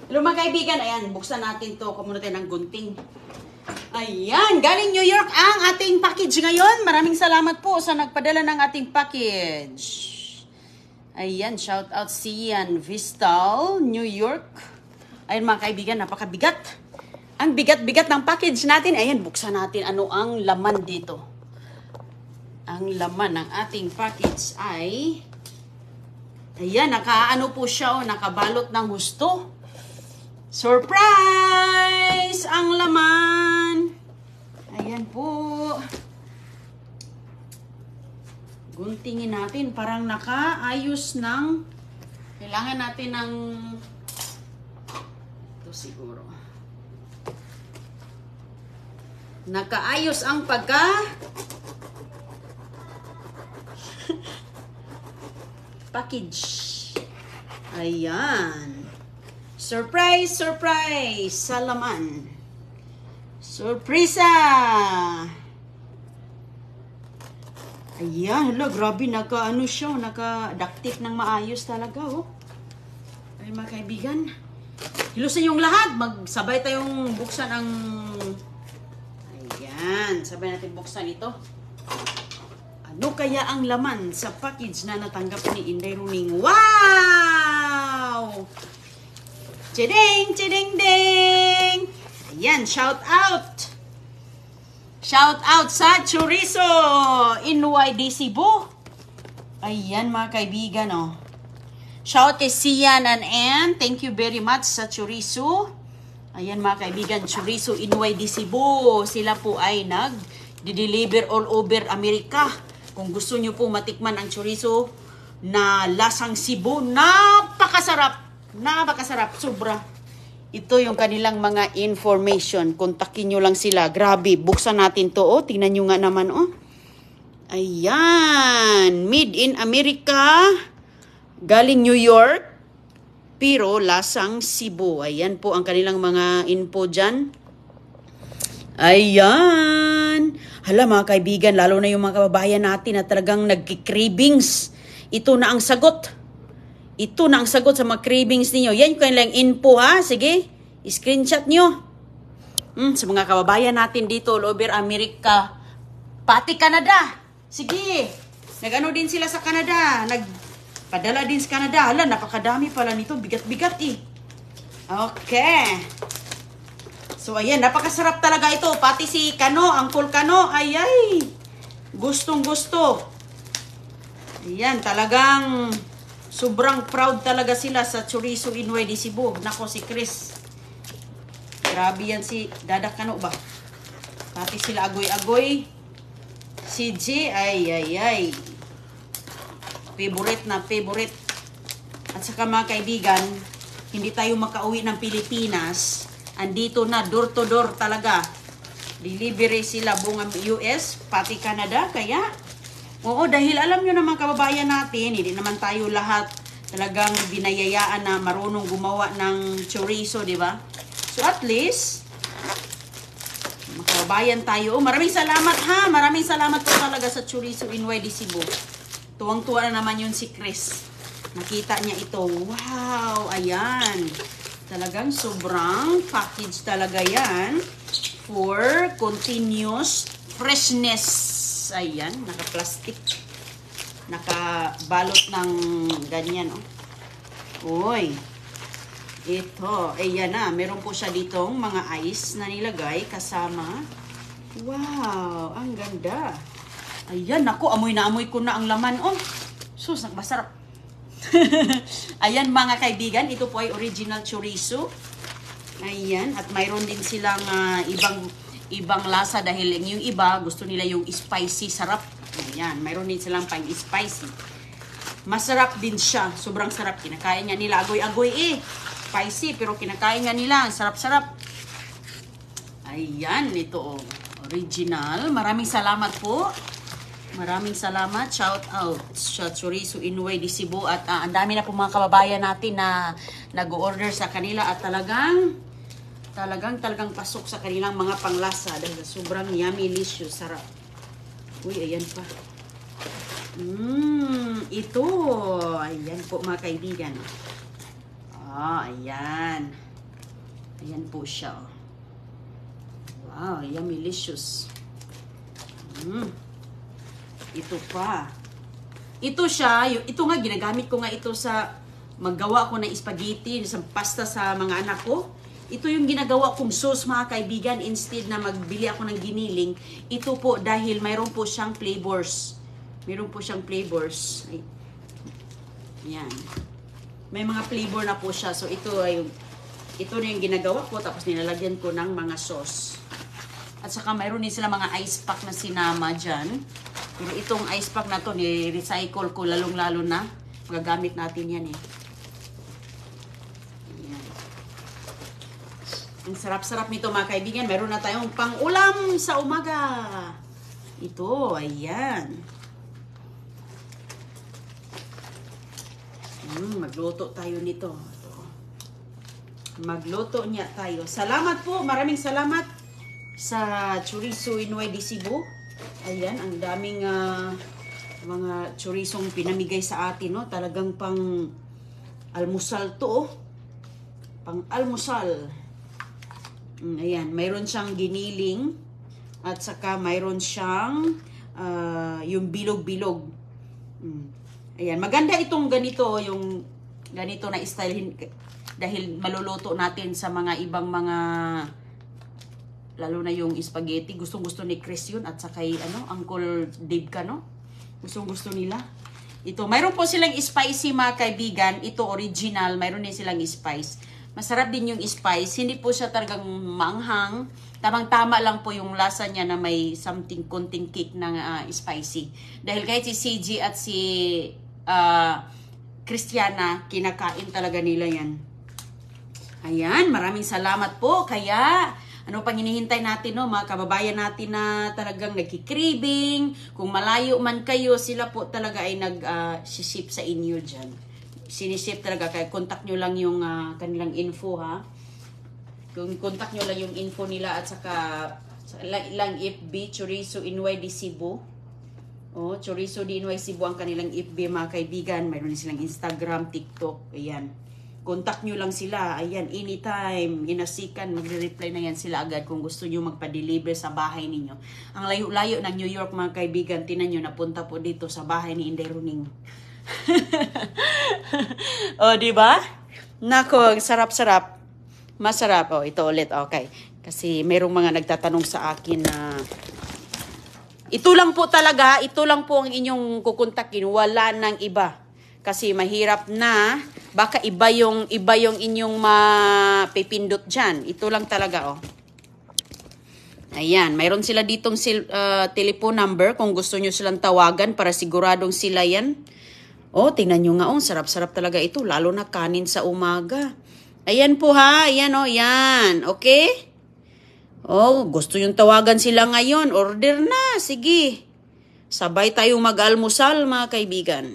Hello mga kaibigan, ayan, buksan natin to, kumuha tayo ng gunting. Ayan, galing New York ang ating package ngayon. Maraming salamat po sa nagpadala ng ating package. Ayan, shout out Sian Vistal, New York. Ayan mga kaibigan, napakabigat. Ang bigat-bigat ng package natin. Ayan, buksan natin ano ang laman dito. Ang laman ng ating package ay... Ayan, nakaano po siya, nakabalot ng husto. Surprise! Ang laman! Ayan po. Guntingin natin. Parang nakaayos ng... Kailangan natin ng... Ito siguro. Nakaayos ang pagka... package. Ayan. Surprise, surprise! Sa laman. Surpresa! Ayan, hala, grabe, naka-ano siya, naka-duct ng maayos talaga, oh. Ay, mga kaibigan, hilusin yung lahat, magsabay tayong buksan ang... Ayan, sabay natin buksan ito. Ano kaya ang laman sa package na natanggap ni Inday Runing? Wow! Chiding, chiding, ding! Ayan, shout out! Shout out sa Chorizo NYD Cebu. Ayan mga kaibigan, oh. Shout kay Sian and Ann. Thank you very much sa Chorizo. Ayan mga kaibigan, Chorizo NYD Cebu. Sila po ay nag-deliver all over Amerika. Kung gusto nyo po matikman ang chorizo na lasang Cebu, napakasarap. Napakasarap, sobra. Ito yung kanilang mga information. Kontakin nyo lang sila. Grabe, buksan natin to. Oh, tingnan nyo nga naman. Oh. Ayan. Made in America. Galing New York. Pero lasang Cebu. Ayan po ang kanilang mga info dyan. Ayan. Hala mga kaibigan, lalo na yung mga kababayan natin na talagang nagki-cravings. Ito na ang sagot. Ito na ang sagot sa mga cravings ninyo. Yan yung kanilang info, ha? Sige, screenshot nyo. Sa mga kababayan natin dito, all over America, pati Canada. Sige, nag-ano din sila sa Canada. Nagpadala din sa Canada. Hala, napakadami pala nito. Bigat-bigat eh. Okay. So, ayan, napakasarap talaga ito. Pati si Kano, Uncle Kano, ay, gustong-gusto. Ayan, talagang sobrang proud talaga sila sa Chorizo NYD Cebu. Nako, si Chris. Grabe yan si Dada Kano ba? Pati sila agoy-agoy. Si J, ay. Favorite na favorite. At saka mga kaibigan, hindi tayo makauwi ng Pilipinas. Andito na, door to door talaga. Delivery sila buong US, pati Canada. Kaya, oo, dahil alam nyo naman kababayan natin, hindi naman tayo lahat talagang binayayaan na marunong gumawa ng chorizo, di ba? So at least, kababayan tayo. Maraming salamat ha, maraming salamat po talaga sa Chorizo NYD Cebu. Tuwang-tuwa na naman yun si Chris. Nakita niya ito. Wow, ayan. Talagang sobrang package talaga yan for continuous freshness. Ayan, naka-plastic. Nakabalot ng ganyan, oh. Uy. Ito, ayan na. Meron po siya ditong mga ice na nilagay kasama. Wow, ang ganda. Ayan, naku, amoy na amoy ko na ang laman, oh. Sus, masarap. Ayan mga kaibigan, ito po ay original chorizo. Ayan, at mayroon din silang ibang lasa dahil yung iba gusto nila yung spicy, sarap. Ayan, mayroon din silang pang spicy. Masarap din siya, sobrang sarap. Kinakain nga nila, agoy-agoy eh. Spicy, pero kinakain nga nila, sarap-sarap. Ayan, ito oh, original. Maraming salamat po. Maraming salamat. Shout out sa Chorizo NYD Cebu. At ang dami na po mga kababayan natin na nag-order sa kanila. At talagang pasok sa kanilang mga panglasa. Dahil sobrang yummy, delicious, sarap. Uy, ayan pa. Ito. Ayan po mga kaibigan. Ayan. Ayan po siya. Wow, yummy-licious. Ito pa. Ito siya, ito nga, ginagamit ko nga ito sa maggawa ko ng spaghetti, sa pasta sa mga anak ko. Ito yung ginagawa kong sauce, mga kaibigan, instead na magbili ako ng giniling. Ito po dahil mayroon po siyang flavors. Mayroon po siyang flavors. Ay. Yan. May mga flavor na po siya. So ito na yung ginagawa ko, tapos nilalagyan ko ng mga sauce. At saka mayroon din sila mga ice pack na sinama dyan. Pero itong ice pack na to, ni-recycle ko lalong-lalo na. Magagamit natin yan eh. Ayan. Ang sarap-sarap nito, mga kaibigan. Mayroon na tayong pang-ulam sa umaga. Ito, ayan. Magluto tayo nito. Magluto niya tayo. Salamat po, maraming salamat sa chorizo Inoy de Cebu. Ayan, ang daming mga chorizong pinamigay sa atin, no? Talagang pang almusal to, oh. Pang almusal. Ayan, mayroon siyang giniling at saka mayroon siyang yung bilog-bilog. Ayan, maganda itong ganito, yung ganito na style dahil maluluto natin sa mga ibang mga, lalo na yung spaghetti. Gustong-gusto ni Chris yun. At saka Uncle Dave ka, no? Gustong-gusto nila. Ito, mayroon po silang spicy, mga kaibigan. Ito, original. Mayroon din silang spice. Masarap din yung spice. Hindi po siya talagang manghang. Tamang-tama lang po yung lasa niya na may something, konting kick ng spicy. Dahil kahit si CG at si Christiana, kinakain talaga nila yan. Ayan, maraming salamat po. Kaya, ano pang hinihintay natin, no, mga kababayan natin na talagang nagki-craving. Kung malayo man kayo, sila po talaga ay nag-ship sa inyo dyan. Siniship talaga, kaya contact nyo lang yung kanilang info, ha. Kung contact nyo lang yung info nila at saka ilang FB, Chorizo Inoy de Cebu. Oh, Chorizo de Inoy Cebu ang kanilang FB, mga kaibigan. Mayroon silang Instagram, TikTok, ayan. Contact nyo lang sila. Ayan, anytime, hinasikan, magre-reply na yan sila agad kung gusto nyo magpa-deliver sa bahay ninyo. Ang layo-layo ng New York, mga kaibigan, tinan nyo, napunta po dito sa bahay ni Inday Runing. O, diba? Nako, sarap-sarap. Masarap. O, ito ulit. Okay. Kasi merong mga nagtatanong sa akin na ito lang po talaga, ito lang po ang inyong kukontakin. Wala nang iba. Kasi mahirap na, baka iba yung inyong mapipindot dyan. Ito lang talaga, oh. Ayan, mayroon sila ditong telephone number kung gusto nyo silang tawagan para siguradong sila yan. Oh, tingnan nyo nga, oh, sarap-sarap talaga ito, lalo na kanin sa umaga. Ayan po ha, ayan oh, yan, okay? Oh, gusto yung tawagan sila ngayon, order na, sige. Sabay tayong mag-almusal, mga kaibigan.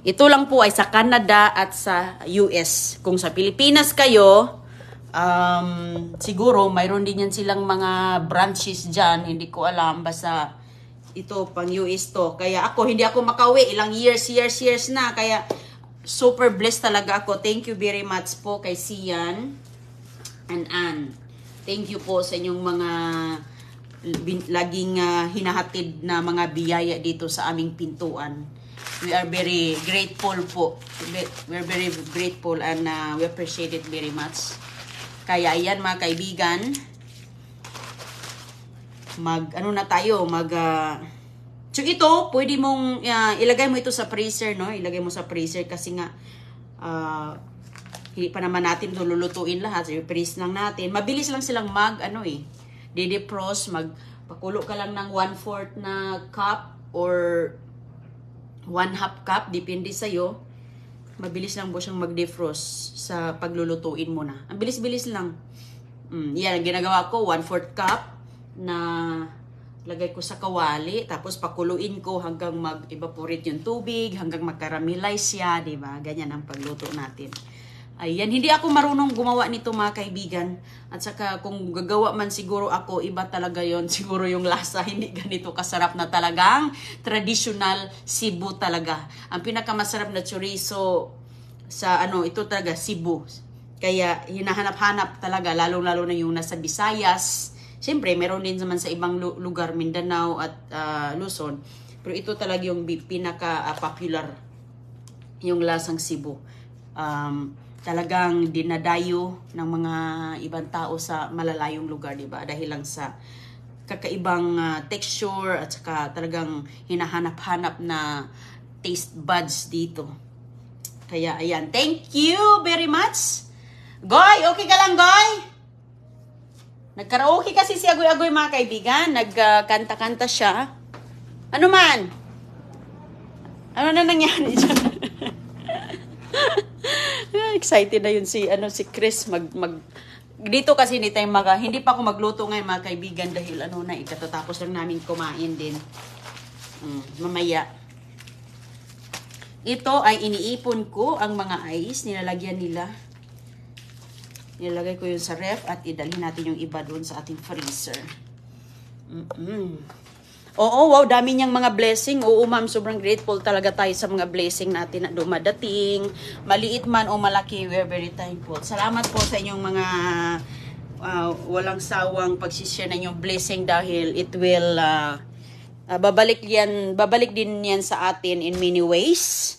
Ito lang po ay sa Canada at sa US. Kung sa Pilipinas kayo, siguro mayroon din yan silang mga branches dyan. Hindi ko alam. Basta ito pang US to. Kaya hindi ako makauwi. Ilang years na. Kaya super blessed talaga ako. Thank you very much po kay Sian and Ann. Thank you po sa inyong mga laging hinahatid na mga biyaya dito sa aming pintuan. We are very grateful po. We're very grateful and we appreciate it very much. Kaya ayan, mga kaibigan, so ito, pwede mong ilagay mo ito sa freezer, no? Ilagay mo sa freezer kasi nga hindi pa naman natin ito lulutuin lahat. So, i-freeze lang natin. Mabilis lang silang de-defrost, magpakulo ka lang ng 1/4 na cup or 1/2 cup, depende sa'yo. Mabilis lang po siyang mag-defrost sa paglulutuin mo na. Ang bilis-bilis lang. Yan, ang ginagawa ko, 1/4 cup na lagay ko sa kawali, tapos pakuluin ko hanggang mag-evaporate yung tubig, hanggang mag-caramelize siya, diba? Ganyan ang pagluto natin. Ayan, hindi ako marunong gumawa nito, mga kaibigan. At saka kung gagawa man siguro ako, iba talaga yon. Siguro yung lasa, hindi ganito kasarap na talagang traditional Cebu talaga. Ang pinakamasarap na chorizo sa ito talaga Cebu. Kaya hinahanap-hanap talaga, lalo-lalo na yung nasa Visayas. Siyempre, meron din naman sa ibang lugar, Mindanao at Luzon. Pero ito talaga yung pinaka-popular, yung lasang Cebu. Talagang dinadayo ng mga ibang tao sa malalayong lugar, di ba? Dahil lang sa kakaibang texture at saka talagang hinahanap-hanap na taste buds dito. Kaya ayan, thank you very much. Goy, okay ka lang, Goy? Nagkaraoke kasi si Agoy-Agoy, mga kaibigan. Nagkanta-kanta siya. Ano man? Ano na nangyari dyan? Excited na yun si Chris dito kasi hindi pa ako magluto ngayon, mga kaibigan, dahil ikatatapos lang namin kumain din. Mamaya. Ito ay iniipon ko ang mga ice, nilalagay ko yun sa ref at idalhin natin yung iba doon sa ating freezer. Oo, wow, dami niyang mga blessing. Oo, ma'am, sobrang grateful talaga tayo sa mga blessing natin na dumadating. Maliit man o malaki, we're very thankful. Salamat po sa inyong mga walang sawang pagsishare na inyong blessing, dahil it will babalik din yan sa atin in many ways.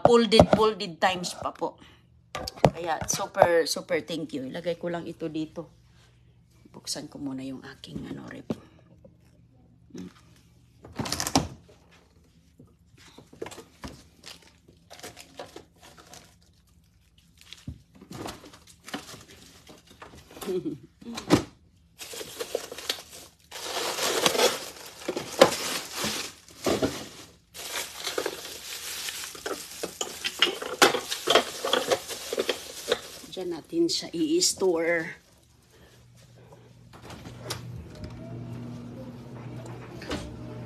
Folded times pa po. Kaya super thank you. Ilagay ko lang ito dito. Buksan ko muna yung aking rep. Diyan natin siya i-store.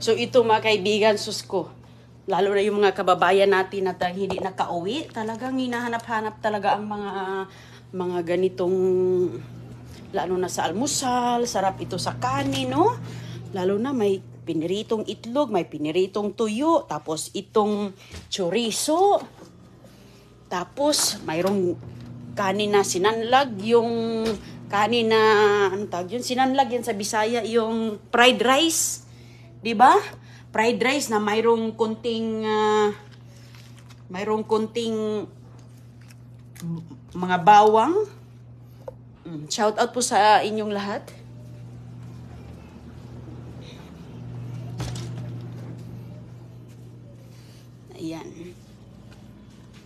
So ito, mga kaibigan, sus ko, lalo na yung mga kababayan natin na hindi nakauwi, talagang hinahanap-hanap talaga ang mga ganitong, lalo na sa almusal, sarap ito sa kanin, no? Lalo na may piniritong itlog, may piniritong tuyo, tapos itong chorizo, tapos mayroong kanin na sinanlag, yung kanin na, sinanlag yan sa Bisaya, yung fried rice. Diba? Fried rice na mayroong konting mga bawang. Shout out po sa inyong lahat. Ayan.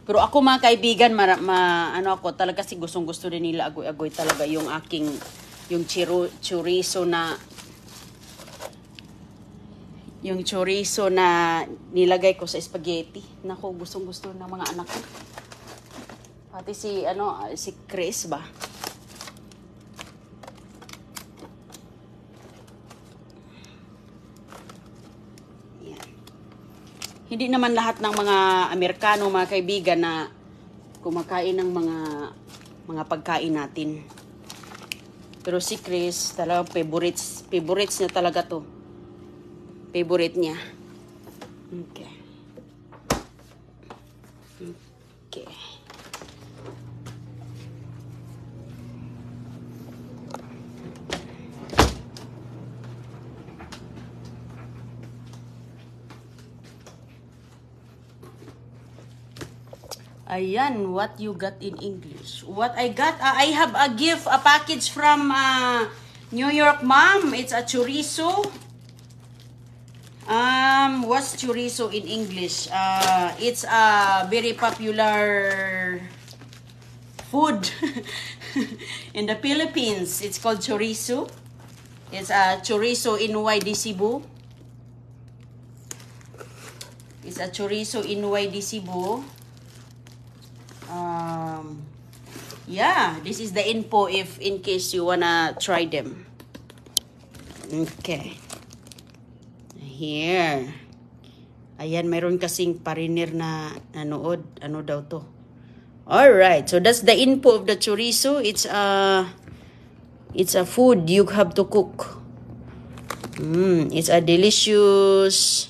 Pero ako, mga kaibigan, ako talaga si gustong-gusto din nila Agoy-Agoy talaga yung chorizo na nilagay ko sa spaghetti. Nako, gustong-gusto ng mga anak ko. Pati si Chris ba? Yan. Hindi naman lahat ng mga Amerikano, mga kaibigan, na kumakain ng mga pagkain natin. Pero si Chris, talagang favorites niya talaga to. Favorite niya. Okay. Ayan, what you got in English? What I got, I have a package from New York, mom. It's a chorizo. What's chorizo in English? It's a very popular food in the Philippines. It's called chorizo. It's a chorizo Inuay de Cebu. It's a chorizo Inuay de Cebu. Yeah, this is the info if in case you wanna try them. Okay. Here. Ayan, mayroon kasing pariner na nanood. Ano daw to? Alright, so that's the info of the chorizo. It's a food you have to cook. It's a delicious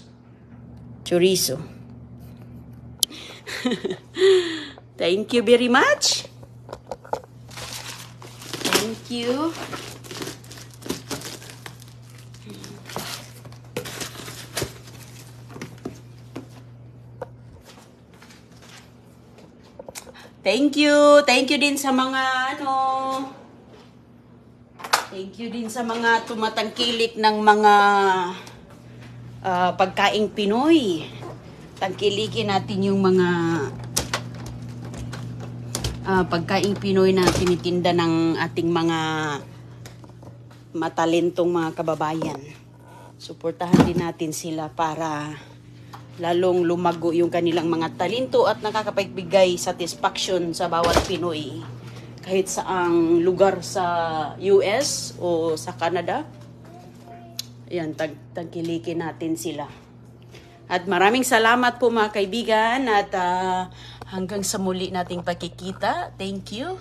chorizo. Thank you very much. Thank you. Thank you. Thank you din sa mga Thank you din sa mga tumatangkilik ng mga pagkaing Pinoy. Tangkilikin natin yung mga pagkaing Pinoy na tinitinda ng ating mga matalentong mga kababayan. Suportahan din natin sila para lalong lumago yung kanilang mga talento at nakakapagbigay satisfaction sa bawat Pinoy. Kahit saang lugar sa US o sa Canada. Ayan, tagkilikin natin sila. At maraming salamat po mga kaibigan at hanggang sa muli nating pagkikita. Thank you.